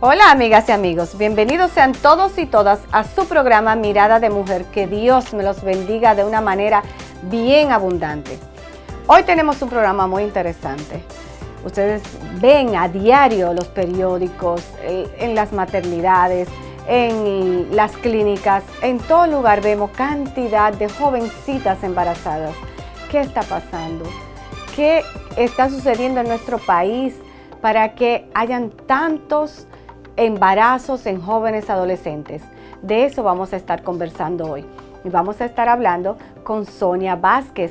Hola amigas y amigos, bienvenidos sean todos y todas a su programa Mirada de Mujer. Que Dios me los bendiga de una manera bien abundante. Hoy tenemos un programa muy interesante. Ustedes ven a diario los periódicos, en las maternidades, en las clínicas, en todo lugar vemos cantidad de jovencitas embarazadas. ¿Qué está pasando? ¿Qué está sucediendo en nuestro país para que hayan tantos embarazos en jóvenes adolescentes? De eso vamos a estar conversando hoy. Y vamos a estar hablando con Sonia Vázquez.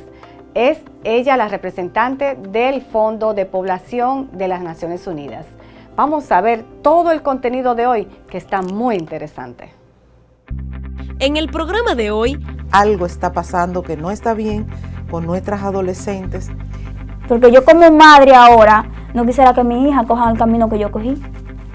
Es ella la representante del Fondo de Población de las Naciones Unidas. Vamos a ver todo el contenido de hoy, que está muy interesante. En el programa de hoy, algo está pasando que no está bien con nuestras adolescentes. Porque yo como madre ahora no quisiera que mi hija coja el camino que yo cogí.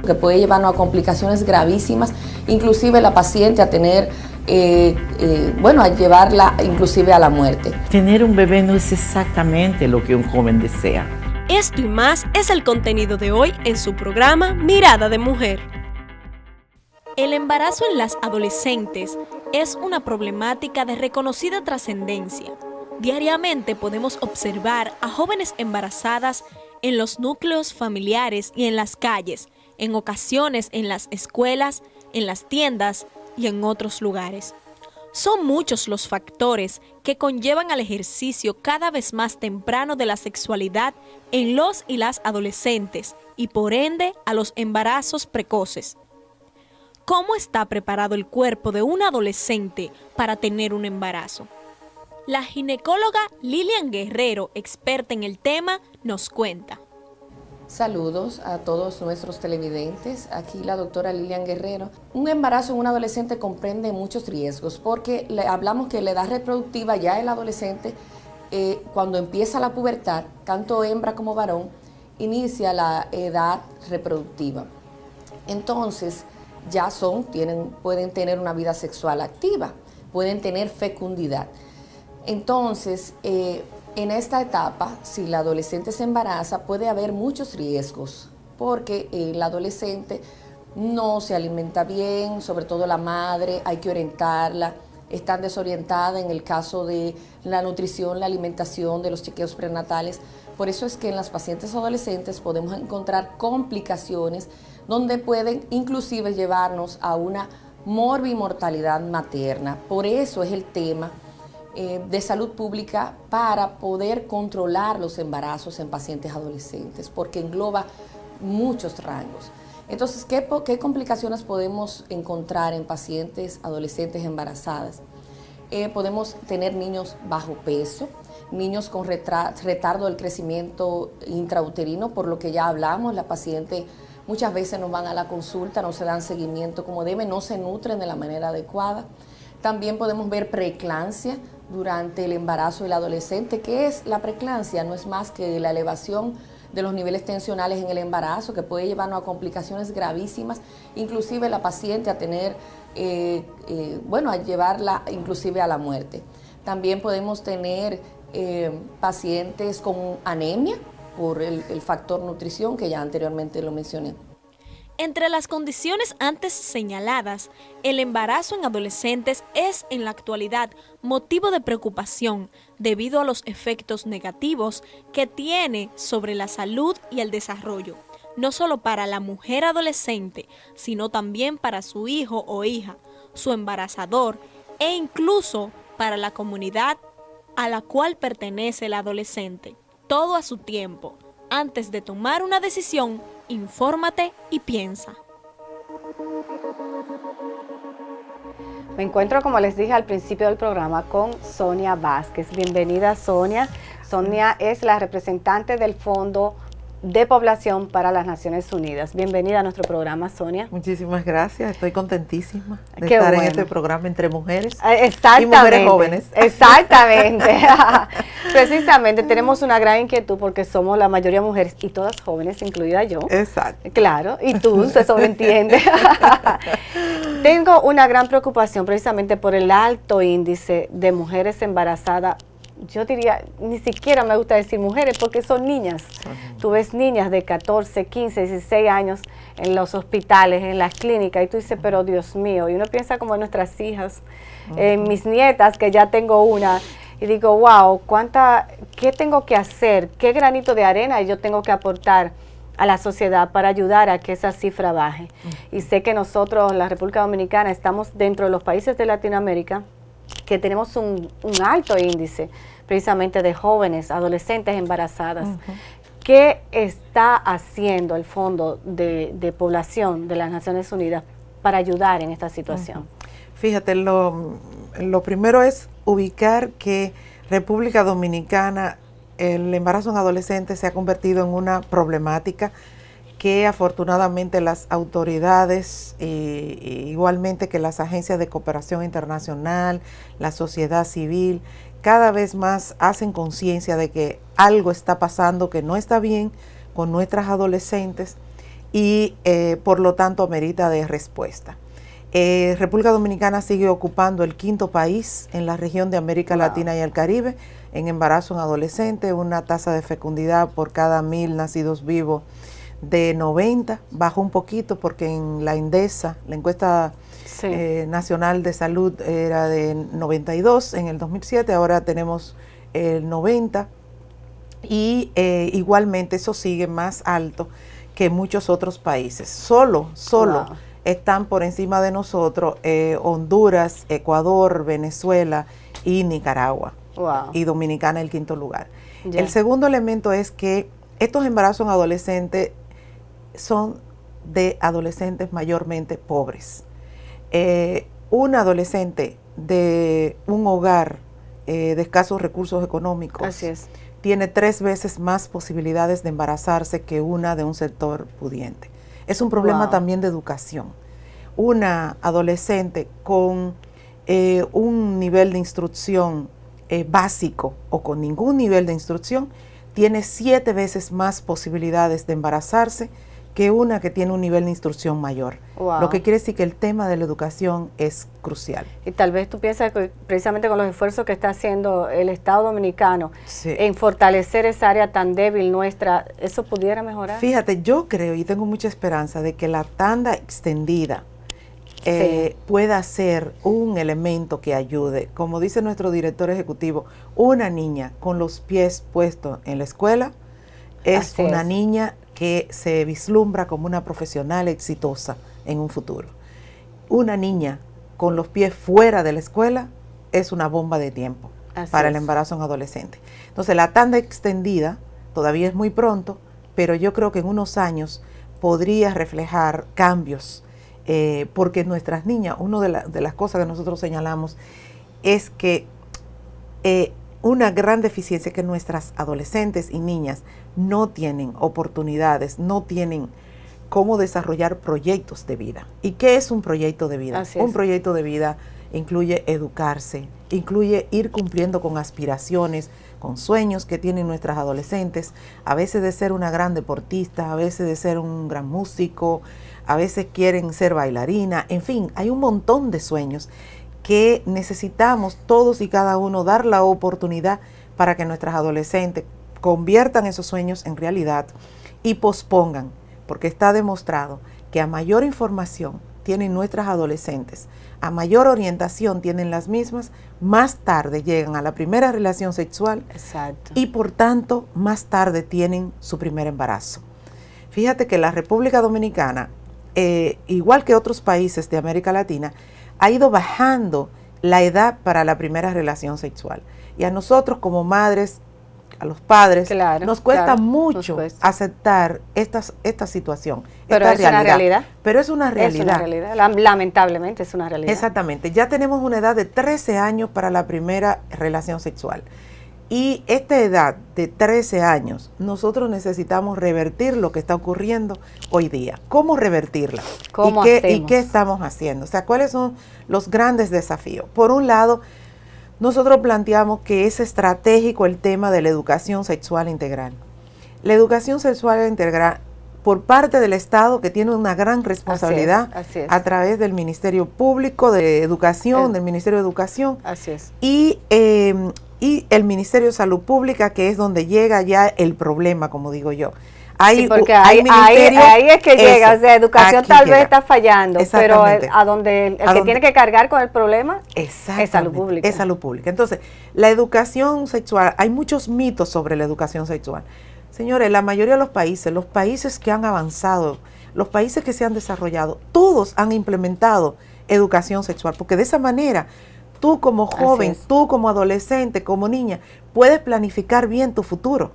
Que puede llevarnos a complicaciones gravísimas, inclusive la paciente a tener, a llevarla inclusive a la muerte. Tener un bebé no es exactamente lo que un joven desea. Esto y más es el contenido de hoy en su programa Mirada de Mujer. El embarazo en las adolescentes es una problemática de reconocida trascendencia. Diariamente podemos observar a jóvenes embarazadas en los núcleos familiares y en las calles, en ocasiones en las escuelas, en las tiendas y en otros lugares. Son muchos los factores que conllevan al ejercicio cada vez más temprano de la sexualidad en los y las adolescentes y por ende a los embarazos precoces. ¿Cómo está preparado el cuerpo de un adolescente para tener un embarazo? La ginecóloga Lilian Guerrero, experta en el tema, nos cuenta. Saludos a todos nuestros televidentes, aquí la doctora Lilian Guerrero. Un embarazo en un adolescente comprende muchos riesgos porque hablamos que la edad reproductiva ya el adolescente, cuando empieza la pubertad, tanto hembra como varón, inicia la edad reproductiva. Entonces ya pueden tener una vida sexual activa, pueden tener fecundidad. Entonces, en esta etapa, si la adolescente se embaraza, puede haber muchos riesgos, porque la adolescente no se alimenta bien, sobre todo la madre, hay que orientarla, está desorientada en el caso de la nutrición, la alimentación, de los chequeos prenatales. Por eso es que en las pacientes adolescentes podemos encontrar complicaciones donde pueden inclusive llevarnos a una morbimortalidad materna. Por eso es el tema de salud pública para poder controlar los embarazos en pacientes adolescentes, porque engloba muchos rangos. Entonces, ¿qué complicaciones podemos encontrar en pacientes adolescentes embarazadas? Podemos tener niños bajo peso, niños con retardo del crecimiento intrauterino, por lo que ya hablamos, la paciente muchas veces no van a la consulta, no se dan seguimiento como debe, no se nutren de la manera adecuada. También podemos ver preeclampsia durante el embarazo del adolescente. ¿Qué es la preeclampsia? No es más que la elevación de los niveles tensionales en el embarazo, que puede llevarnos a complicaciones gravísimas, inclusive la paciente a tener, a llevarla inclusive a la muerte. También podemos tener pacientes con anemia por el factor nutrición, que ya anteriormente lo mencioné. Entre las condiciones antes señaladas, el embarazo en adolescentes es en la actualidad motivo de preocupación debido a los efectos negativos que tiene sobre la salud y el desarrollo, no solo para la mujer adolescente, sino también para su hijo o hija, su embarazador e incluso para la comunidad a la cual pertenece el adolescente. Todo a su tiempo. Antes de tomar una decisión, infórmate y piensa. Me encuentro, como les dije al principio del programa, con Sonia Vázquez. Bienvenida, Sonia. Sonia es la representante del Fondo de Población para las Naciones Unidas. Bienvenida a nuestro programa, Sonia. Muchísimas gracias, estoy contentísima de estar en este programa entre mujeres y mujeres jóvenes. Exactamente. Precisamente, tenemos una gran inquietud porque somos la mayoría mujeres y todas jóvenes, incluida yo. Exacto. Claro, y tú, eso me entiende. Tengo una gran preocupación precisamente por el alto índice de mujeres embarazadas yo diría, ni siquiera me gusta decir mujeres porque son niñas. Tú ves niñas de 14, 15, 16 años en los hospitales, en las clínicas, y tú dices, pero Dios mío, y uno piensa como en nuestras hijas, en mis nietas, que ya tengo una, y digo, wow, ¿qué tengo que hacer? ¿Qué granito de arena yo tengo que aportar a la sociedad para ayudar a que esa cifra baje? Y sé que nosotros, la República Dominicana, estamos dentro de los países de Latinoamérica que tenemos un alto índice precisamente de jóvenes, adolescentes embarazadas. ¿Qué está haciendo el Fondo de Población de las Naciones Unidas para ayudar en esta situación? Fíjate, lo primero es ubicar que República Dominicana, el embarazo en adolescentes se ha convertido en una problemática que afortunadamente las autoridades, igualmente que las agencias de cooperación internacional, la sociedad civil, cada vez más hacen conciencia de que algo está pasando que no está bien con nuestras adolescentes y por lo tanto amerita de respuesta. República Dominicana sigue ocupando el 5º país en la región de América Latina y el Caribe en embarazo en adolescentes, una tasa de fecundidad por cada 1000 nacidos vivos de 90, bajó un poquito porque en la INDESA, la encuesta nacional de salud, era de 92 en el 2007, ahora tenemos el 90 y igualmente eso sigue más alto que muchos otros países. Solo están por encima de nosotros Honduras, Ecuador, Venezuela y Nicaragua. Y Dominicana el 5º lugar. El segundo elemento es que estos embarazos en adolescentes son de adolescentes mayormente pobres. Un adolescente de un hogar de escasos recursos económicos tiene 3 veces más posibilidades de embarazarse que una de un sector pudiente. Es un problema también de educación. Una adolescente con un nivel de instrucción básico o con ningún nivel de instrucción tiene 7 veces más posibilidades de embarazarse que una que tiene un nivel de instrucción mayor. Lo que quiere decir que el tema de la educación es crucial. Y tal vez tú piensas que precisamente con los esfuerzos que está haciendo el Estado Dominicano en fortalecer esa área tan débil nuestra, ¿eso pudiera mejorar? Fíjate, yo creo y tengo mucha esperanza de que la tanda extendida pueda ser un elemento que ayude. Como dice nuestro director ejecutivo, una niña con los pies puestos en la escuela es una niña que se vislumbra como una profesional exitosa en un futuro. Una niña con los pies fuera de la escuela es una bomba de tiempo para el embarazo en adolescente. Entonces la tanda extendida todavía es muy pronto, pero yo creo que en unos años podría reflejar cambios, porque nuestras niñas, una de las cosas que nosotros señalamos es que una gran deficiencia es que nuestras adolescentes y niñas no tienen oportunidades, no tienen cómo desarrollar proyectos de vida. ¿Y qué es un proyecto de vida? Un proyecto de vida incluye educarse, incluye ir cumpliendo con aspiraciones, con sueños que tienen nuestras adolescentes, a veces de ser una gran deportista, a veces de ser un gran músico, a veces quieren ser bailarina, en fin, hay un montón de sueños que necesitamos todos y cada uno dar la oportunidad para que nuestras adolescentes conviertan esos sueños en realidad y pospongan, porque está demostrado que a mayor información tienen nuestras adolescentes, a mayor orientación tienen las mismas, más tarde llegan a la primera relación sexual y por tanto más tarde tienen su primer embarazo. Fíjate que la República Dominicana, igual que otros países de América Latina, ha ido bajando la edad para la primera relación sexual. Y a nosotros como madres, a los padres, nos cuesta mucho aceptar esta situación, pero esta es una realidad. Pero es una realidad. Es una realidad. Lamentablemente es una realidad. Exactamente. Ya tenemos una edad de 13 años para la primera relación sexual. Y esta edad de 13 años, nosotros necesitamos revertir lo que está ocurriendo hoy día. ¿Cómo revertirla? ¿Y qué estamos haciendo? O sea, ¿cuáles son los grandes desafíos? Por un lado, nosotros planteamos que es estratégico el tema de la educación sexual integral. La educación sexual integral por parte del Estado, que tiene una gran responsabilidad así es. A través del Ministerio Público de Educación, del Ministerio de Educación. Así es. Y y el Ministerio de Salud Pública, que es donde llega ya el problema, como digo yo. Sí, porque ahí es que llega, o sea, educación tal vez está fallando, pero a donde el que tiene que cargar con el problema es salud pública. Es salud pública. Entonces, la educación sexual, hay muchos mitos sobre la educación sexual. Señores, la mayoría de los países que han avanzado, los países que se han desarrollado, todos han implementado educación sexual, porque de esa manera tú como joven, tú como adolescente, como niña, puedes planificar bien tu futuro.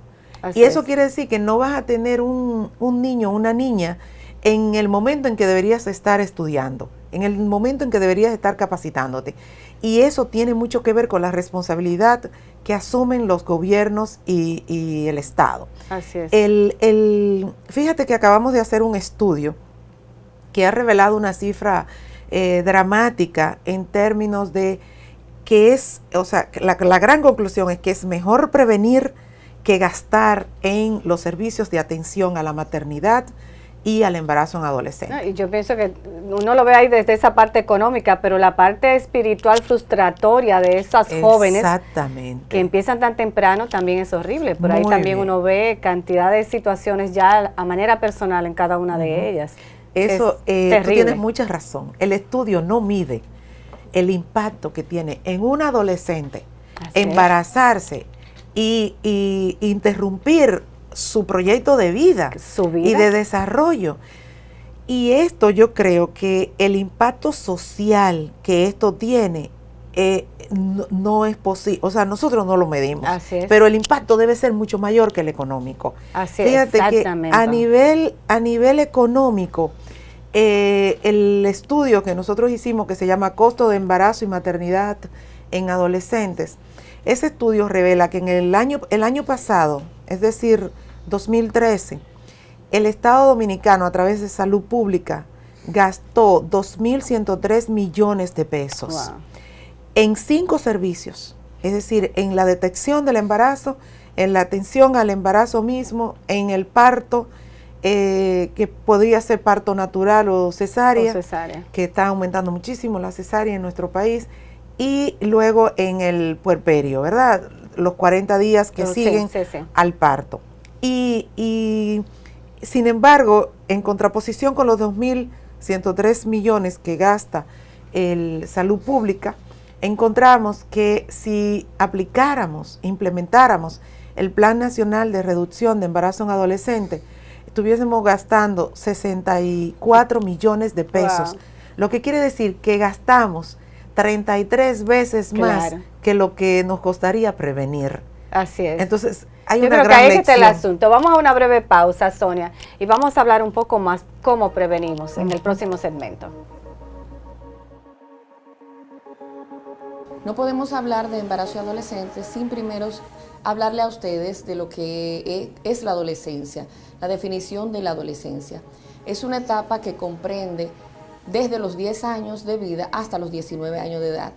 Y eso quiere decir que no vas a tener un niño o una niña en el momento en que deberías estar estudiando, en el momento en que deberías estar capacitándote. Y eso tiene mucho que ver con la responsabilidad que asumen los gobiernos y el Estado. Así es. Fíjate que acabamos de hacer un estudio que ha revelado una cifra dramática en términos de que es, o sea, la gran conclusión es que es mejor prevenir que gastar en los servicios de atención a la maternidad y al embarazo en adolescentes. Y yo pienso que uno lo ve ahí desde esa parte económica, pero la parte espiritual frustratoria de esas jóvenes que empiezan tan temprano también es horrible. Por ahí también uno ve cantidad de situaciones ya a manera personal en cada una de ellas. Eso, tú tienes mucha razón. El estudio no mide el impacto que tiene en un adolescente embarazarse y interrumpir su proyecto de vida, y de desarrollo. Y esto yo creo que el impacto social que esto tiene no es posible, o sea, nosotros no lo medimos, pero el impacto debe ser mucho mayor que el económico. Fíjate que a nivel económico, el estudio que nosotros hicimos, que se llama Costo de Embarazo y Maternidad en Adolescentes, ese estudio revela que en el año pasado, es decir, 2013, el Estado Dominicano a través de Salud Pública gastó 2.103 millones de pesos en 5 servicios, es decir, en la detección del embarazo, en la atención al embarazo mismo, en el parto, que podría ser parto natural o cesárea, que está aumentando muchísimo la cesárea en nuestro país, y luego en el puerperio, ¿verdad? Los 40 días que siguen al parto. Y sin embargo, en contraposición con los 2.103 millones que gasta el Salud Pública, encontramos que si implementáramos el Plan Nacional de Reducción de Embarazo en Adolescentes, estuviésemos gastando 64 millones de pesos. Lo que quiere decir que gastamos 33 veces más que lo que nos costaría prevenir. Así es. Entonces, hay Yo una creo gran que ahí lección. está el asunto. Vamos a una breve pausa, Sonia, y vamos a hablar un poco más cómo prevenimos en el próximo segmento. No podemos hablar de embarazo y adolescentes sin primero hablarle a ustedes de lo que es la adolescencia, la definición de la adolescencia. Es una etapa que comprende desde los 10 años de vida hasta los 19 años de edad.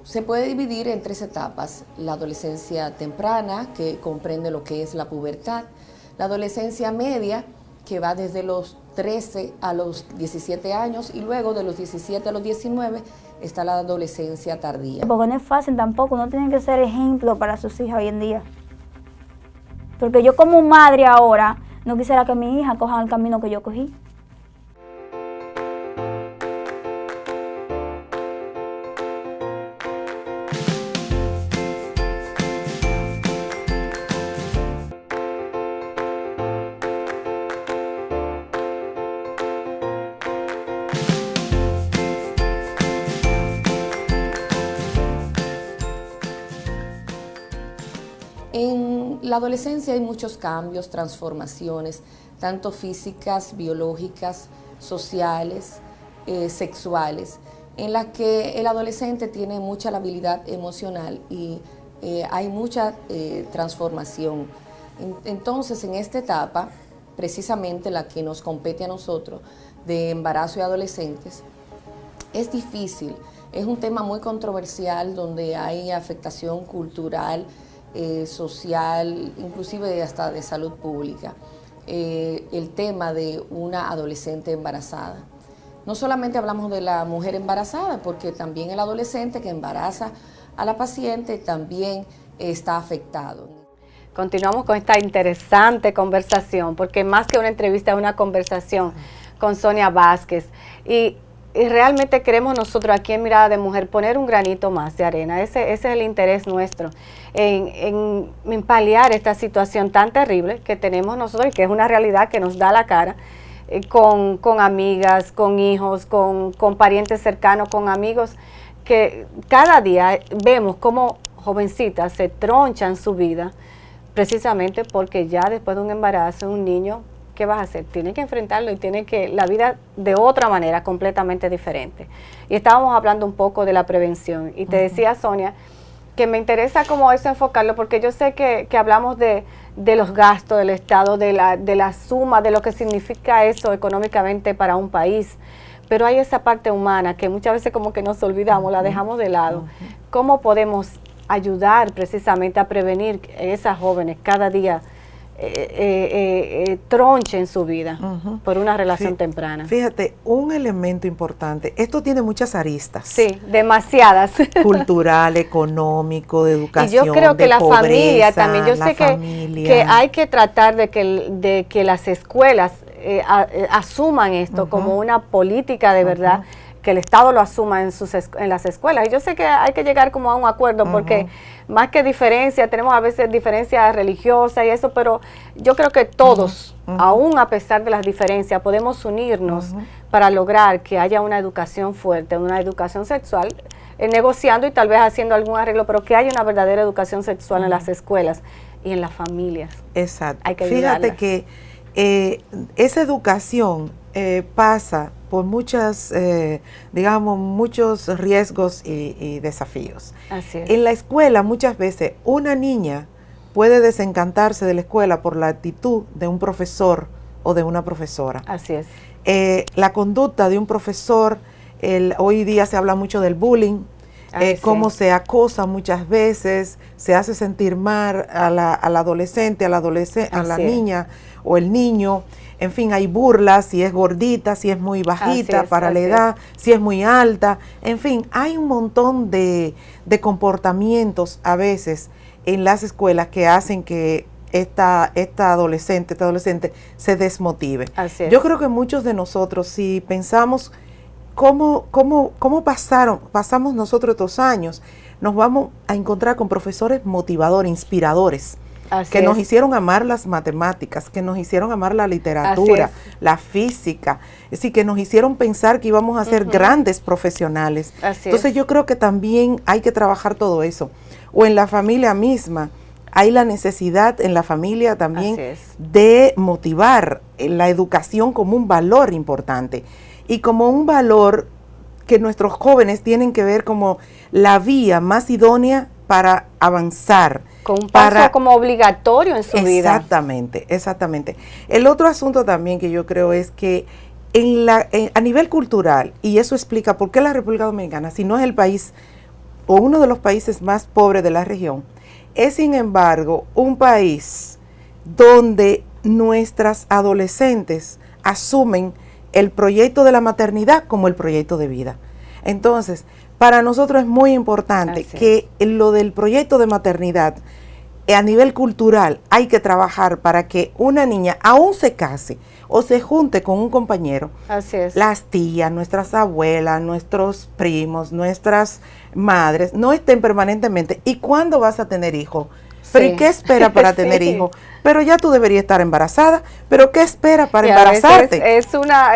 Se puede dividir en 3 etapas: la adolescencia temprana, que comprende lo que es la pubertad; la adolescencia media, que va desde los 13 a los 17 años, y luego de los 17 a los 19 está la adolescencia tardía. Porque no es fácil tampoco, uno tiene que ser ejemplo para sus hijas hoy en día. Porque yo como madre ahora no quisiera que mi hija coja el camino que yo cogí. En la adolescencia hay muchos cambios, transformaciones, tanto físicas, biológicas, sociales, sexuales, en las que el adolescente tiene mucha labilidad emocional y hay mucha transformación. Entonces, en esta etapa, precisamente la que nos compete a nosotros, de embarazo y adolescentes, es difícil, es un tema muy controversial donde hay afectación cultural, social, inclusive hasta de salud pública, el tema de una adolescente embarazada. No solamente hablamos de la mujer embarazada, porque también el adolescente que embaraza a la paciente también está afectado. Continuamos con esta interesante conversación, porque más que una entrevista es una conversación con Sonia Vázquez. Y realmente queremos nosotros aquí en Mirada de Mujer poner un granito más de arena. Ese es el interés nuestro, en paliar esta situación tan terrible que tenemos nosotros y que es una realidad que nos da la cara, con amigas, con hijos, con parientes cercanos, con amigos, que cada día vemos cómo jovencitas se tronchan su vida, precisamente porque ya después de un embarazo, un niño, ¿qué vas a hacer? Tiene que enfrentarlo y tiene que la vida de otra manera completamente diferente. Y estábamos hablando un poco de la prevención y te decía, Sonia, que me interesa como eso enfocarlo, porque yo sé que hablamos de los gastos del Estado, de la suma, de lo que significa eso económicamente para un país, pero hay esa parte humana que muchas veces como que nos olvidamos, la dejamos de lado. ¿Cómo podemos ayudar precisamente a prevenir que esas jóvenes cada día tronchen su vida por una relación temprana? Fíjate, un elemento importante, esto tiene muchas aristas. Sí, demasiadas. Cultural, económico, de educación, y yo creo que la pobreza, familia también, yo sé que hay que tratar de que las escuelas asuman esto como una política de verdad, que el Estado lo asuma en las escuelas. Y yo sé que hay que llegar como a un acuerdo, porque más que diferencia, tenemos a veces diferencias religiosas y eso, pero yo creo que todos, aún a pesar de las diferencias, podemos unirnos para lograr que haya una educación fuerte, una educación sexual, negociando y tal vez haciendo algún arreglo, pero que haya una verdadera educación sexual en las escuelas y en las familias. Exacto. Hay que Fíjate que esa educación pasa por muchos riesgos y desafíos. Así es. En la escuela muchas veces una niña puede desencantarse de la escuela por la actitud de un profesor o de una profesora. Así es. La conducta de un profesor, hoy día se habla mucho del bullying, cómo se acosa muchas veces, se hace sentir mal a la adolescente, a la niña o el niño. En fin, hay burlas, si es gordita, si es muy bajita para la edad, si es muy alta. En fin, hay un montón de comportamientos a veces en las escuelas que hacen que esta adolescente se desmotive. Así es. Yo creo que muchos de nosotros, si pensamos cómo pasamos nosotros estos años, nos vamos a encontrar con profesores motivadores, inspiradores, que nos hicieron amar las matemáticas, que nos hicieron amar la literatura, la física, es decir, que nos hicieron pensar que íbamos a ser grandes profesionales. Entonces yo creo que también hay que trabajar todo eso. O en la familia misma, hay la necesidad en la familia también de motivar la educación como un valor importante y como un valor que nuestros jóvenes tienen que ver como la vía más idónea para avanzar. Con un paso como obligatorio en su vida. Exactamente. El otro asunto también que yo creo es que a nivel cultural, y eso explica por qué la República Dominicana, si no es el país o uno de los países más pobres de la región, es sin embargo un país donde nuestras adolescentes asumen el proyecto de la maternidad como el proyecto de vida. Entonces, para nosotros es muy importante que lo del proyecto de maternidad, a nivel cultural, hay que trabajar para que una niña, aún se case o se junte con un compañero, las tías, nuestras abuelas, nuestros primos, nuestras madres, no estén permanentemente. ¿Y cuándo vas a tener hijos? ¿Pero y qué espera para tener hijos? Pero ya tú deberías estar embarazada, pero ¿qué espera para embarazarte? Es una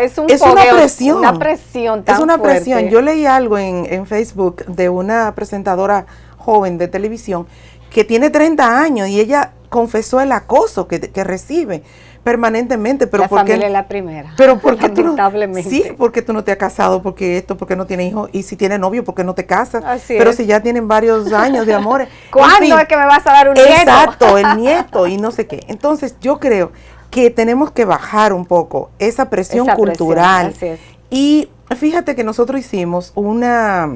presión. Una presión tan Es una fuerte. presión. Yo leí algo en Facebook de una presentadora joven de televisión que tiene 30 años y ella confesó el acoso que recibe permanentemente. Pero la familia es la primera. Pero porque lamentablemente. porque tú no te has casado, porque no tienes hijos, y si tienes novio, porque no te casas. Pero si ya tienen varios años de amores. ¿Cuándo es que me vas a dar un nieto? Exacto, el nieto y no sé qué. Entonces yo creo que tenemos que bajar un poco esa presión cultural. Y fíjate que nosotros hicimos una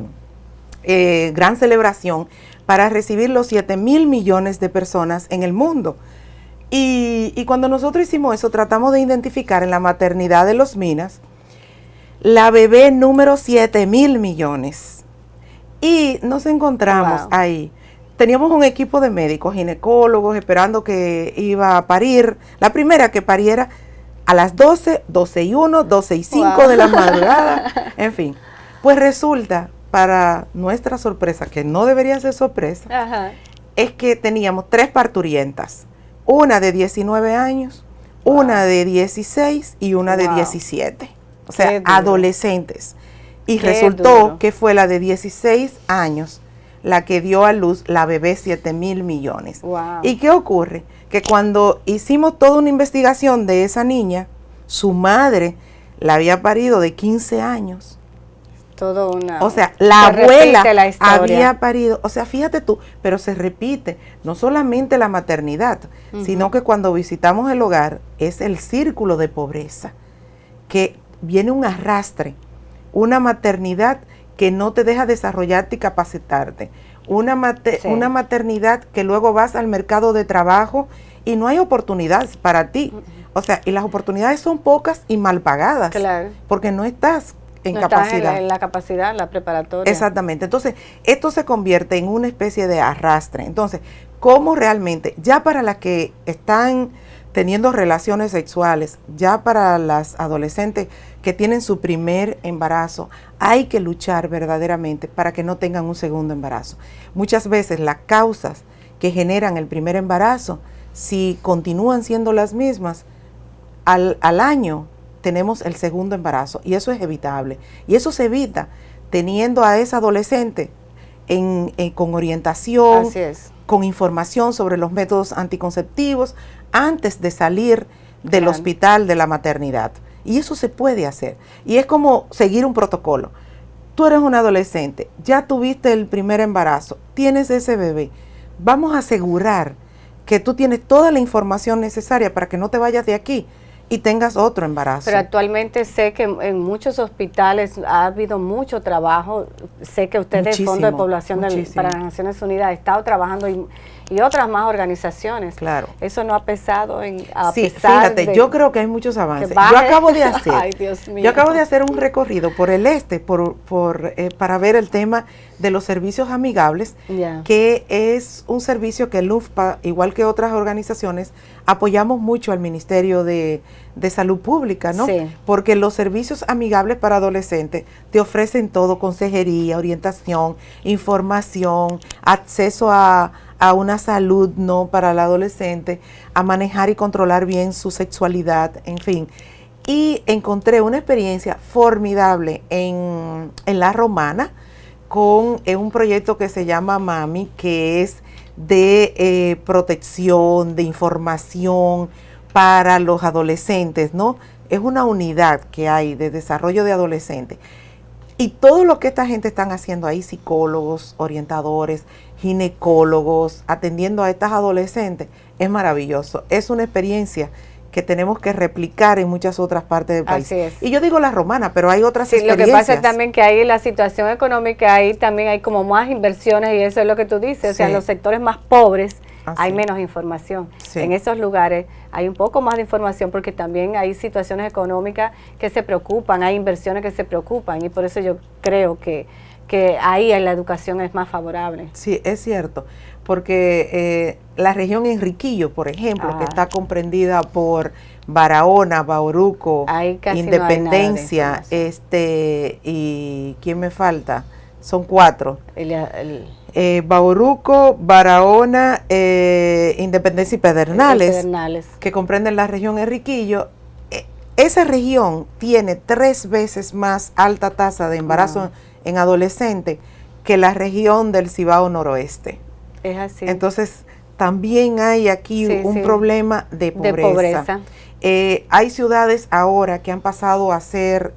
gran celebración para recibir los 7,000 millones de personas en el mundo. Y cuando nosotros hicimos eso, tratamos de identificar en la maternidad de Los Minas la bebé número 7,000 millones. Y nos encontramos ahí. Teníamos un equipo de médicos, ginecólogos, esperando que iba a parir. La primera que pariera a las 12, 12:01, 12:05 de la madrugada, en fin. Pues resulta, para nuestra sorpresa, que no debería ser sorpresa, es que teníamos 3 parturientas. Una de 19 años, una de 16 y una de 17. O sea, adolescentes. Y resultó que fue la de 16 años la que dio a luz la bebé 7,000 millones. ¿Y qué ocurre? Que cuando hicimos toda una investigación de esa niña, su madre la había parido de 15 años. Todo una... O sea, la abuela había parido, o sea, fíjate tú, pero se repite, no solamente la maternidad, sino que cuando visitamos el hogar es el círculo de pobreza, que viene un arrastre, una maternidad que no te deja desarrollarte y capacitarte, una maternidad que luego vas al mercado de trabajo y no hay oportunidades para ti, o sea, y las oportunidades son pocas y mal pagadas, porque no estás en capacidad. En la capacidad, la preparatoria. Exactamente. Entonces, esto se convierte en una especie de arrastre. Entonces, ¿cómo realmente, ya para las que están teniendo relaciones sexuales, ya para las adolescentes que tienen su primer embarazo, hay que luchar verdaderamente para que no tengan un segundo embarazo? Muchas veces las causas que generan el primer embarazo, si continúan siendo las mismas, al año tenemos el segundo embarazo, y eso es evitable, y eso se evita teniendo a esa adolescente con orientación, con información sobre los métodos anticonceptivos antes de salir del hospital de la maternidad, y eso se puede hacer, y es como seguir un protocolo. Tú eres un adolescente, ya tuviste el primer embarazo, tienes ese bebé, vamos a asegurar que tú tienes toda la información necesaria para que no te vayas de aquí y tengas otro embarazo. Pero actualmente sé que en muchos hospitales ha habido mucho trabajo. Sé que usted del Fondo de Población para las Naciones Unidas ha estado trabajando y otras más organizaciones. Claro. Eso no ha pesado fíjate, yo creo que hay muchos avances. Yo acabo de hacer, ay, Dios mío. Yo acabo de hacer un recorrido por el para ver el tema de los servicios amigables, que es un servicio que el UFPA, igual que otras organizaciones, apoyamos mucho al Ministerio de Salud Pública, ¿no? Porque los servicios amigables para adolescentes te ofrecen todo: consejería, orientación, información, acceso a una salud, ¿no?, para el adolescente, a manejar y controlar bien su sexualidad, en fin. Y encontré una experiencia formidable en La Romana con un proyecto que se llama Mami, que es de protección, de información para los adolescentes, ¿no? Es una unidad que hay de desarrollo de adolescentes. Y todo lo que esta gente están haciendo ahí, psicólogos, orientadores, ginecólogos, atendiendo a estas adolescentes, es maravilloso. Es una experiencia que tenemos que replicar en muchas otras partes del país. Así es. Y yo digo La Romana, pero hay otras experiencias. Lo que pasa es también que ahí la situación económica, ahí también hay como más inversiones, y eso es lo que tú dices. O sea, en los sectores más pobres hay menos información. En esos lugares hay un poco más de información, porque también hay situaciones económicas que se preocupan, hay inversiones que se preocupan, y por eso yo creo que ahí en la educación es más favorable. Sí, es cierto, porque la región Enriquillo, por ejemplo, que está comprendida por Barahona, Bauruco, Independencia, y ¿quién me falta? Son 4. Bauruco, Barahona, Independencia y Pedernales, que comprenden la región Enriquillo. Esa región tiene 3 veces más alta tasa de embarazo en adolescente que la región del Cibao Noroeste. Es así. Entonces, también hay aquí un problema de pobreza. Hay ciudades ahora que han pasado a ser,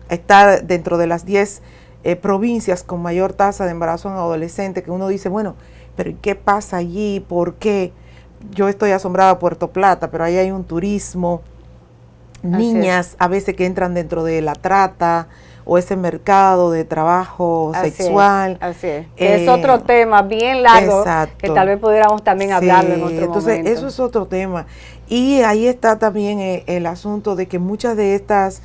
estar dentro de las 10 provincias con mayor tasa de embarazo en adolescentes, que uno dice, bueno, pero ¿qué pasa allí? ¿Por qué? Yo estoy asombrada a Puerto Plata, pero ahí hay un turismo, niñas a veces que entran dentro de la trata o ese mercado de trabajo sexual. Así es. Es otro tema bien largo, que tal vez pudiéramos también hablarlo en otro momento. Eso es otro tema. Y ahí está también el asunto de que muchas de estas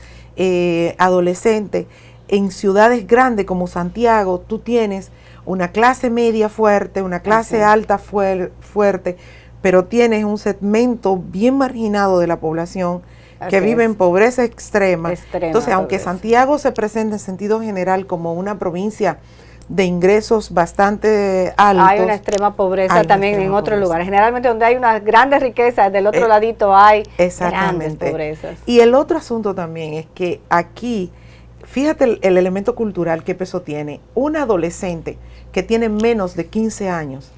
adolescentes en ciudades grandes como Santiago, tú tienes una clase media fuerte, una clase alta fuerte, pero tienes un segmento bien marginado de la población que vive en pobreza extrema. Entonces, aunque Santiago se presenta en sentido general como una provincia de ingresos bastante altos, hay una extrema pobreza también en otros lugares. Generalmente donde hay unas grandes riquezas, del otro ladito hay grandes pobrezas. Y el otro asunto también es que aquí, fíjate el elemento cultural, qué peso tiene. Un adolescente que tiene menos de 15 años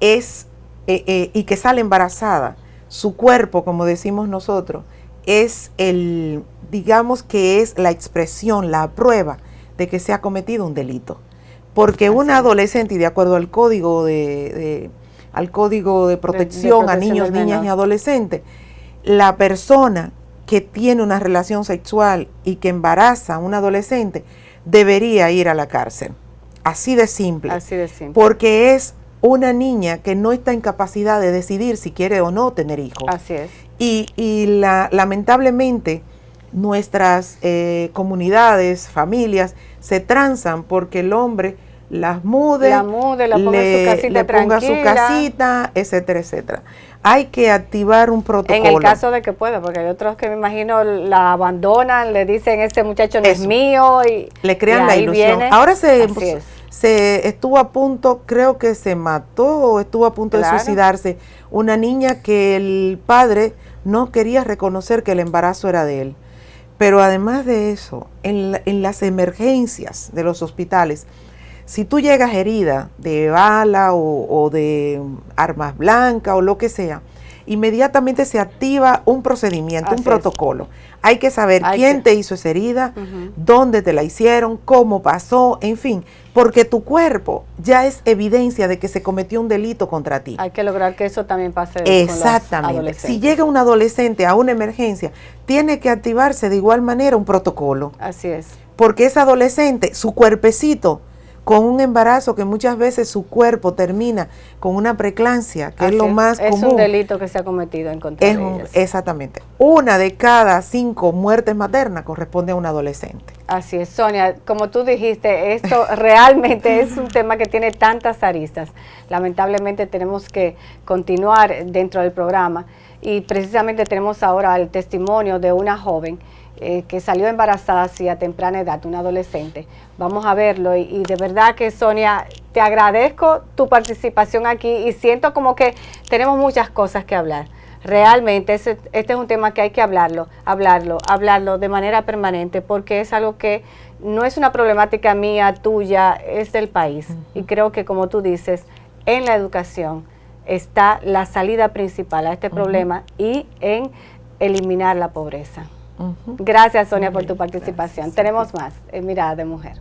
y que sale embarazada, su cuerpo, como decimos nosotros, es digamos que es la expresión, la prueba de que se ha cometido un delito. Porque una adolescente, y de acuerdo al código de protección a niños, niñas y adolescentes, la persona que tiene una relación sexual y que embaraza a un adolescente debería ir a la cárcel. Así de simple. Así de simple. Porque es una niña que no está en capacidad de decidir si quiere o no tener hijos. Así es. Y lamentablemente nuestras comunidades, familias, se transan porque el hombre las mude, le ponga su casita, etcétera, etcétera. Hay que activar un protocolo. En el caso de que pueda, porque hay otros que me imagino la abandonan, le dicen este muchacho no es mío y le crean la ilusión. Ahora se estuvo a punto, creo que se mató o estuvo a punto de suicidarse, una niña que el padre no quería reconocer que el embarazo era de él. Pero además de eso, en las emergencias de los hospitales, si tú llegas herida de bala o de armas blancas o lo que sea, inmediatamente se activa un procedimiento, un protocolo. Hay que saber quién te hizo esa herida, dónde te la hicieron, cómo pasó, en fin, porque tu cuerpo ya es evidencia de que se cometió un delito contra ti. Hay que lograr que eso también pase Exactamente. con los adolescentes. Si llega un adolescente a una emergencia, tiene que activarse de igual manera un protocolo. Así es. Porque ese adolescente, su cuerpecito, con un embarazo que muchas veces su cuerpo termina con una preeclampsia, que es lo más común. Es un delito que se ha cometido en contra de ellas. Exactamente. 1 de cada 5 muertes maternas corresponde a un adolescente. Así es, Sonia. Como tú dijiste, esto realmente es un tema que tiene tantas aristas. Lamentablemente tenemos que continuar dentro del programa y precisamente tenemos ahora el testimonio de una joven que salió embarazada así a temprana edad, una adolescente. Vamos a verlo y de verdad que, Sonia, te agradezco tu participación aquí y siento como que tenemos muchas cosas que hablar. Realmente este es un tema que hay que hablarlo de manera permanente, porque es algo que no es una problemática mía, tuya, es del país. Y creo que, como tú dices, en la educación está la salida principal a este problema y en eliminar la pobreza. Gracias, Sonia, por tu participación. Tenemos más en Mirada de Mujer.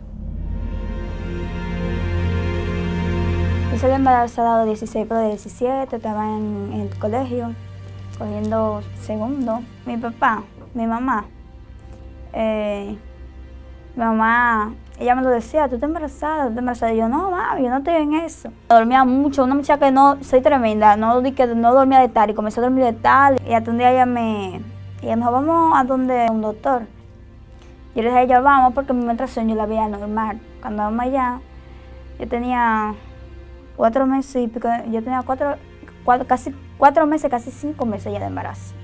Yo salí embarazada de 16 por 17, estaba en el colegio, cogiendo segundo. Mi papá, mi mamá, ella me lo decía, tú estás embarazada, Y yo, no, mami, yo no estoy en eso. Dormía mucho, una muchacha que no, soy tremenda, no dormía de tal, y comencé a dormir de tal, y hasta un día ella me dijo, vamos a donde un doctor. Yo le dije a ella, vamos, porque mi menstruación yo la veía normal. Cuando vamos allá, yo tenía 4 meses y pico, yo tenía casi 4 meses, casi 5 meses ya de embarazo.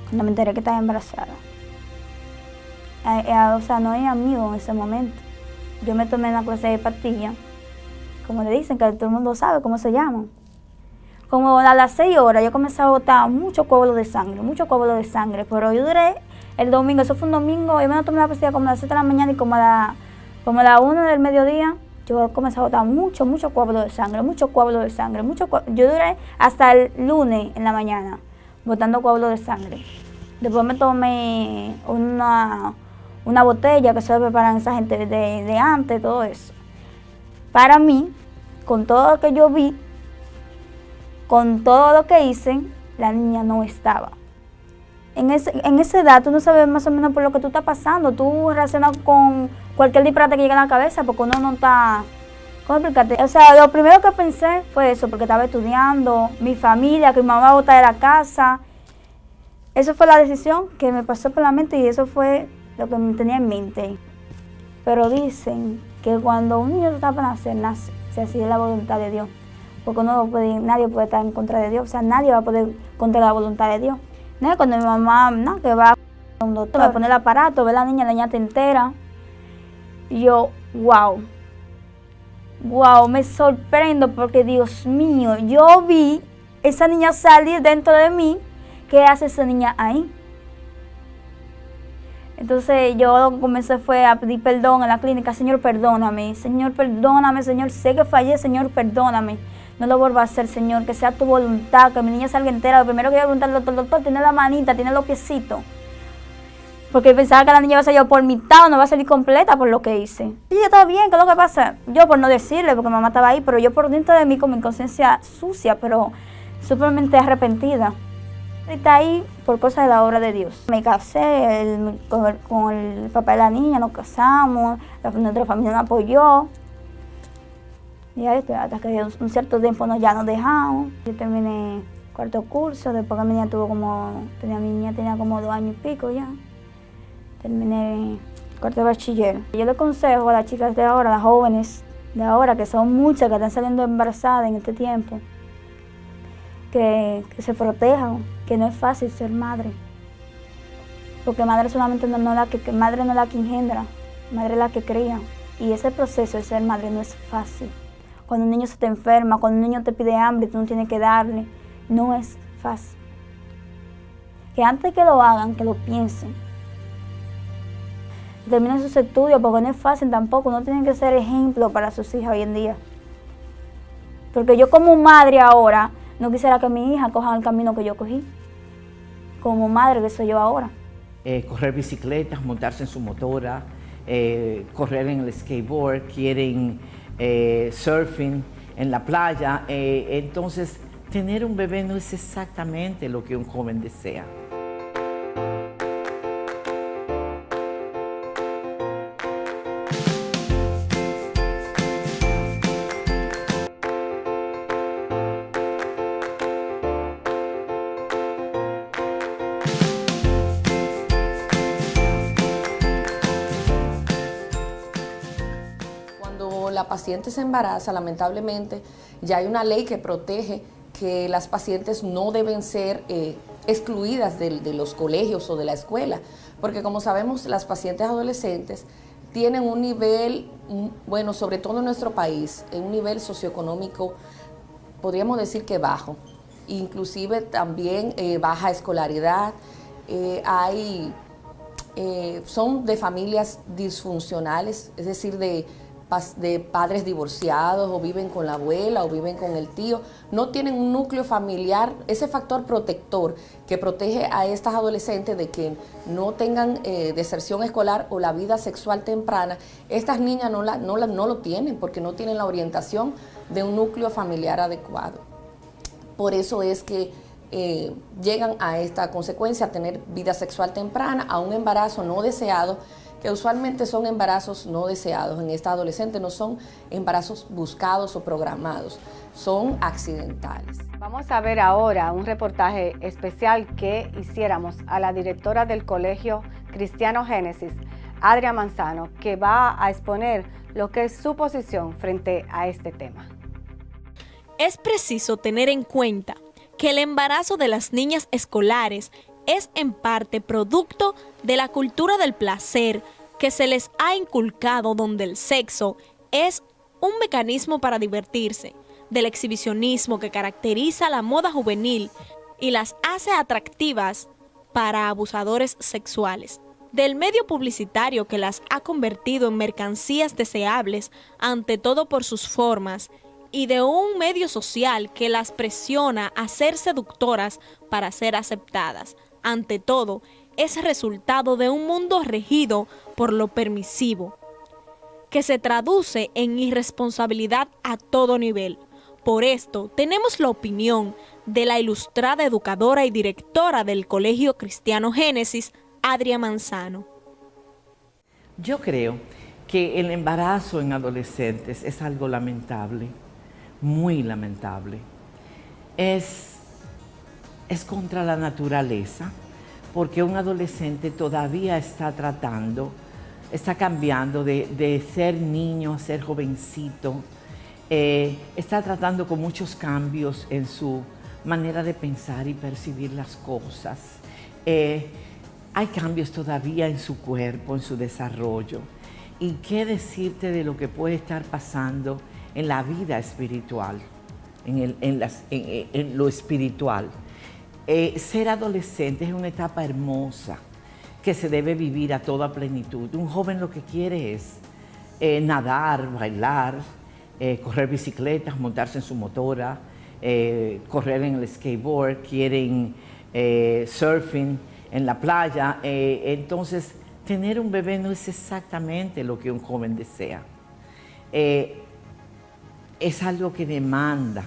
Cuando me enteré que estaba embarazada. O sea, no hay amigo en ese momento. Yo me tomé una clase de pastillas, como le dicen, que todo el mundo sabe cómo se llaman. Como a las 6 horas yo comencé a botar mucho coágulo de sangre, pero yo duré el domingo, eso fue un domingo, yo me tomé la pastilla como a las 7 de la mañana y como a la 1 del mediodía, yo comencé a botar mucho coágulo de sangre, Yo duré hasta el lunes en la mañana botando coágulo de sangre. Después me tomé una botella que se preparan esa gente de antes, todo eso. Para mí, con todo lo que yo vi, con todo lo que hice, la niña no estaba. En esa edad tú no sabes más o menos por lo que tú estás pasando. Tú reaccionas con cualquier disparate que llegue a la cabeza porque uno no está... ¿Cómo explicarte? O sea, lo primero que pensé fue eso, porque estaba estudiando, mi familia, que mi mamá iba a botar de la casa. Eso fue la decisión que me pasó por la mente y eso fue lo que me tenía en mente. Pero dicen que cuando un niño está para nacer, nace, si así es la voluntad de Dios. Porque nadie puede estar en contra de Dios, o sea, nadie va a poder contra la voluntad de Dios. No es cuando mi mamá, no, que va a un doctor, a poner el aparato, ve a la niña te entera. Y yo, wow, me sorprendo porque, Dios mío, yo vi esa niña salir dentro de mí. ¿Qué hace esa niña ahí? Entonces yo comencé a pedir perdón en la clínica. Señor, perdóname, Señor, sé que fallé, Señor, perdóname. No lo vuelvo a hacer, Señor, que sea tu voluntad, que mi niña salga entera. Lo primero que yo voy a preguntar al doctor, tiene la manita, tiene los piecitos. Porque pensaba que la niña iba a salir por mitad o no va a salir completa por lo que hice. Y ya está bien, ¿qué es lo que pasa? Yo por no decirle, porque mamá estaba ahí, pero yo por dentro de mí con mi conciencia sucia, pero súpermente arrepentida. Está ahí por cosas de la obra de Dios. Me casé con el papá de la niña, nos casamos, nuestra familia nos apoyó. Y ahí, hasta que un cierto tiempo ya nos dejamos. Yo terminé cuarto curso, después que mi niña tenía como 2 años y pico ya. Terminé cuarto de bachiller. Yo le aconsejo a las chicas de ahora, las jóvenes de ahora, que son muchas que están saliendo embarazadas en este tiempo, que se protejan, que no es fácil ser madre. Porque madre solamente madre no es la que engendra, madre es la que cría. Y ese proceso de ser madre no es fácil. Cuando un niño se te enferma, cuando un niño te pide hambre, tú no tienes que darle, no es fácil. Que antes que lo hagan, que lo piensen. Terminen sus estudios, porque no es fácil tampoco, uno tiene que ser ejemplo para sus hijas hoy en día. Porque yo como madre ahora, no quisiera que mi hija coja el camino que yo cogí. Como madre que soy yo ahora. Correr bicicletas, montarse en su motora, correr en el skateboard, quieren surfing en la playa. Entonces, tener un bebé no es exactamente lo que un joven desea. La paciente se embaraza, lamentablemente, ya hay una ley que protege que las pacientes no deben ser excluidas de los colegios o de la escuela, porque como sabemos, las pacientes adolescentes tienen un nivel, bueno, sobre todo en nuestro país, un nivel socioeconómico, podríamos decir que bajo, inclusive también baja escolaridad, son de familias disfuncionales, es decir, de padres divorciados, o viven con la abuela o viven con el tío, no tienen un núcleo familiar, ese factor protector que protege a estas adolescentes de que no tengan deserción escolar o la vida sexual temprana. Estas niñas no lo tienen porque no tienen la orientación de un núcleo familiar adecuado. Por eso es que llegan a esta consecuencia, a tener vida sexual temprana, a un embarazo no deseado, que usualmente son embarazos no deseados. En esta adolescente no son embarazos buscados o programados, son accidentales. Vamos a ver ahora un reportaje especial que hiciéramos a la directora del Colegio Cristiano Génesis, Adria Manzano, que va a exponer lo que es su posición frente a este tema. Es preciso tener en cuenta que el embarazo de las niñas escolares es en parte producto de la cultura del placer que se les ha inculcado, donde el sexo es un mecanismo para divertirse, del exhibicionismo que caracteriza la moda juvenil y las hace atractivas para abusadores sexuales, del medio publicitario que las ha convertido en mercancías deseables ante todo por sus formas, y de un medio social que las presiona a ser seductoras para ser aceptadas. Ante todo, es resultado de un mundo regido por lo permisivo, que se traduce en irresponsabilidad a todo nivel. Por esto, tenemos la opinión de la ilustrada educadora y directora del Colegio Cristiano Génesis, Adria Manzano. Yo creo que el embarazo en adolescentes es algo lamentable, muy lamentable. Es contra la naturaleza, porque un adolescente todavía está tratando está cambiando de ser niño a ser jovencito. Está tratando con muchos cambios en su manera de pensar y percibir las cosas. Hay cambios todavía en su cuerpo, en su desarrollo. ¿Y qué decirte de lo que puede estar pasando en la vida espiritual, en lo espiritual? Ser adolescente es una etapa hermosa que se debe vivir a toda plenitud. Un joven lo que quiere es nadar, bailar, correr bicicletas, montarse en su motora, correr en el skateboard, quieren surfing en la playa. Entonces, tener un bebé no es exactamente lo que un joven desea. Es algo que demanda,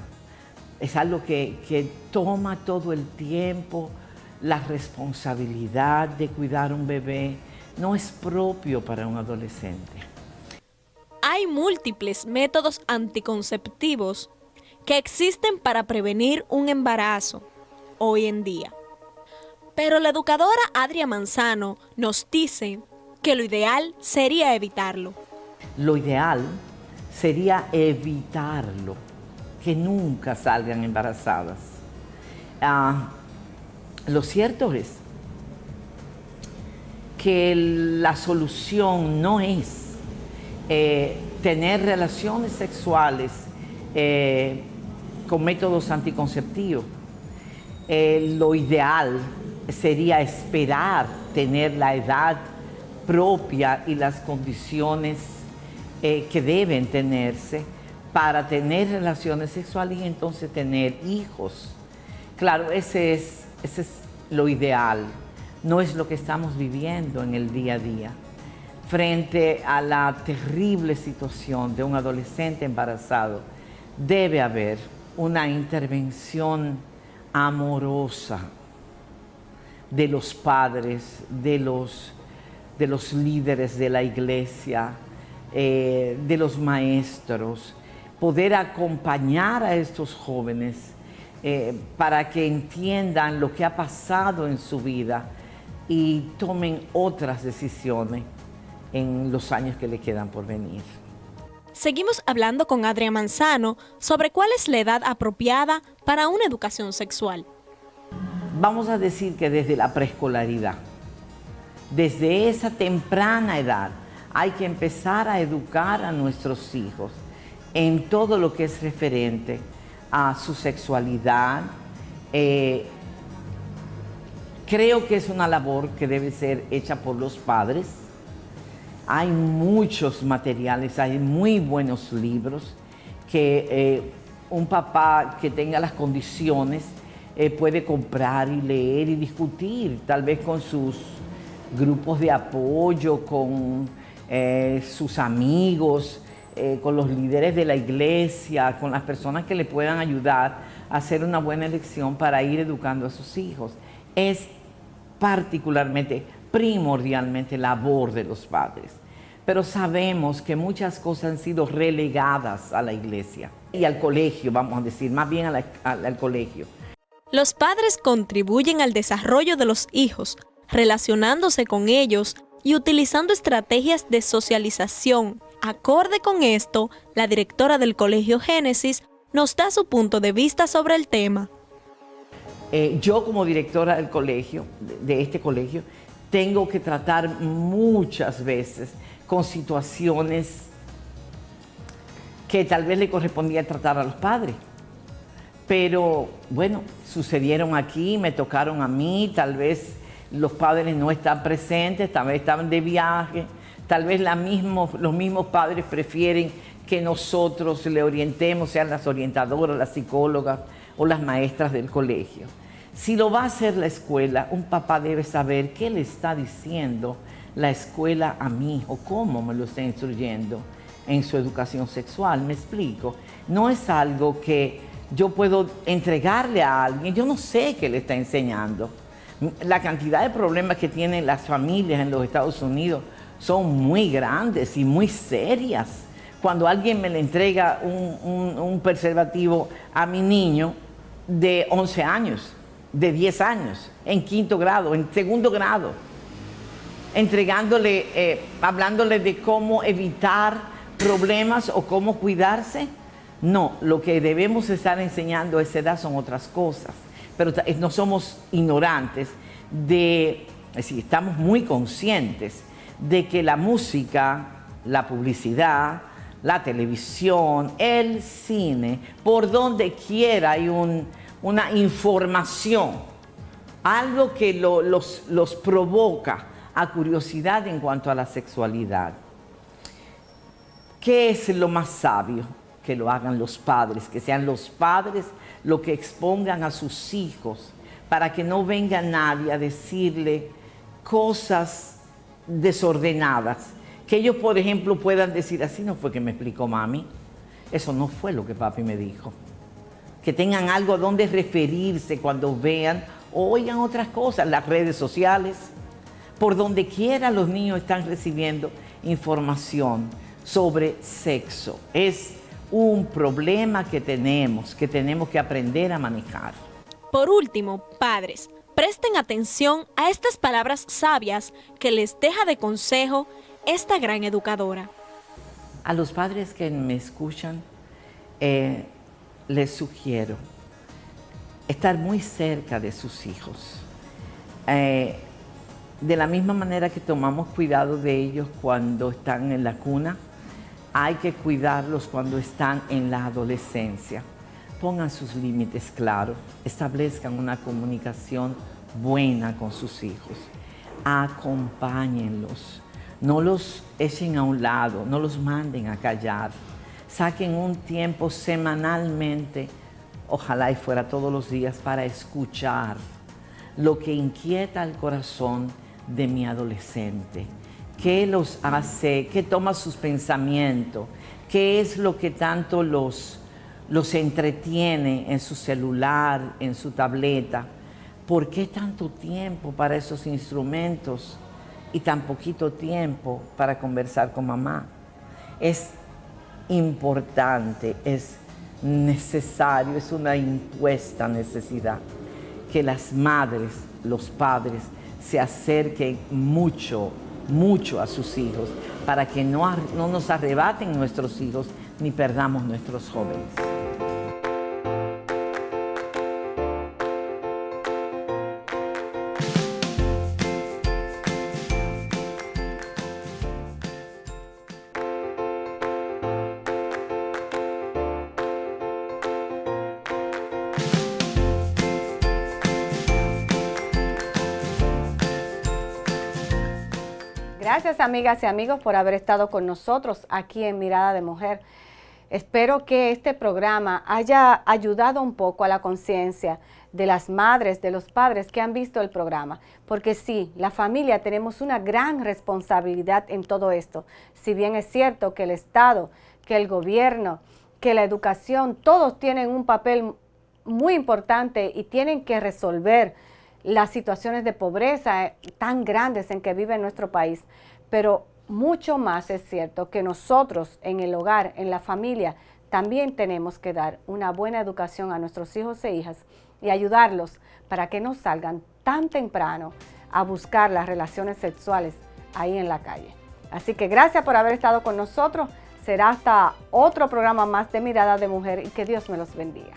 es algo que toma todo el tiempo. La responsabilidad de cuidar un bebé no es propio para un adolescente. Hay múltiples métodos anticonceptivos que existen para prevenir un embarazo hoy en día. Pero la educadora Adria Manzano nos dice que lo ideal sería evitarlo. Lo ideal sería evitarlo, que nunca salgan embarazadas. Lo cierto es que la solución no es tener relaciones sexuales con métodos anticonceptivos. Lo ideal sería esperar tener la edad propia y las condiciones que deben tenerse para tener relaciones sexuales y entonces tener hijos. Claro, ese es lo ideal, no es lo que estamos viviendo en el día a día. Frente a la terrible situación de un adolescente embarazado, debe haber una intervención amorosa de los padres, de los líderes de la iglesia, de los maestros, poder acompañar a estos jóvenes para que entiendan lo que ha pasado en su vida y tomen otras decisiones en los años que le quedan por venir. Seguimos hablando con Adria Manzano sobre cuál es la edad apropiada para una educación sexual. Vamos a decir que desde la preescolaridad, desde esa temprana edad, hay que empezar a educar a nuestros hijos en todo lo que es referente a su sexualidad. Creo que es una labor que debe ser hecha por los padres. Hay muchos materiales, hay muy buenos libros que un papá que tenga las condiciones puede comprar y leer y discutir, tal vez con sus grupos de apoyo, con sus amigos, con los líderes de la iglesia, con las personas que le puedan ayudar a hacer una buena elección para ir educando a sus hijos. Es particularmente, primordialmente, labor de los padres. Pero sabemos que muchas cosas han sido relegadas a la iglesia y al colegio, vamos a decir, más bien al colegio. Los padres contribuyen al desarrollo de los hijos, relacionándose con ellos y utilizando estrategias de socialización. Acorde con esto, la directora del Colegio Génesis nos da su punto de vista sobre el tema. Yo como directora del colegio, de este colegio, tengo que tratar muchas veces con situaciones que tal vez le correspondía tratar a los padres. Pero bueno, sucedieron aquí, me tocaron a mí, tal vez los padres no están presentes, tal vez estaban de viaje, tal vez los mismos padres prefieren que nosotros le orientemos, sean las orientadoras, las psicólogas o las maestras del colegio. Si lo va a hacer la escuela, un papá debe saber qué le está diciendo la escuela a mi hijo, cómo me lo está instruyendo en su educación sexual. Me explico, no es algo que yo puedo entregarle a alguien, yo no sé qué le está enseñando. La cantidad de problemas que tienen las familias en los Estados Unidos son muy grandes y muy serias. Cuando alguien me le entrega un preservativo a mi niño de 11 años, de 10 años, en quinto grado, en segundo grado, hablándole de cómo evitar problemas o cómo cuidarse. No, lo que debemos estar enseñando a esa edad son otras cosas, pero no somos ignorantes es decir, estamos muy conscientes de que la música, la publicidad, la televisión, el cine, por donde quiera hay una información, algo que los provoca a curiosidad en cuanto a la sexualidad. ¿Qué es lo más sabio? Que lo hagan los padres, que sean los padres los que expongan a sus hijos, para que no venga nadie a decirle cosas desordenadas. Que ellos, por ejemplo, puedan decir, así no fue que me explicó mami, eso no fue lo que papi me dijo. Que tengan algo a donde referirse cuando vean o oigan otras cosas, las redes sociales, por donde quiera los niños están recibiendo información sobre sexo. Es un problema que tenemos que aprender a manejar. Por último, padres, presten atención a estas palabras sabias que les deja de consejo esta gran educadora. A los padres que me escuchan, les sugiero estar muy cerca de sus hijos. De la misma manera que tomamos cuidado de ellos cuando están en la cuna, hay que cuidarlos cuando están en la adolescencia. Pongan sus límites claros, establezcan una comunicación buena con sus hijos, acompáñenlos, no los echen a un lado, no los manden a callar, saquen un tiempo semanalmente, ojalá y fuera todos los días, para escuchar lo que inquieta el corazón de mi adolescente. ¿Qué los hace? ¿Qué toma sus pensamientos? ¿Qué es lo que tanto los entretiene en su celular, en su tableta? ¿Por qué tanto tiempo para esos instrumentos y tan poquito tiempo para conversar con mamá? Es importante, es necesario, es una impuesta necesidad que las madres, los padres, se acerquen mucho a sus hijos, para que no nos arrebaten nuestros hijos ni perdamos nuestros jóvenes. Gracias, amigas y amigos, por haber estado con nosotros aquí en Mirada de Mujer. Espero que este programa haya ayudado un poco a la conciencia de las madres, de los padres que han visto el programa. Porque sí, la familia tenemos una gran responsabilidad en todo esto. Si bien es cierto que el Estado, que el gobierno, que la educación, todos tienen un papel muy importante y tienen que resolver las situaciones de pobreza tan grandes en que vive nuestro país, pero mucho más es cierto que nosotros en el hogar, en la familia, también tenemos que dar una buena educación a nuestros hijos e hijas y ayudarlos para que no salgan tan temprano a buscar las relaciones sexuales ahí en la calle. Así que gracias por haber estado con nosotros. Será hasta otro programa más de Mirada de Mujer y que Dios me los bendiga.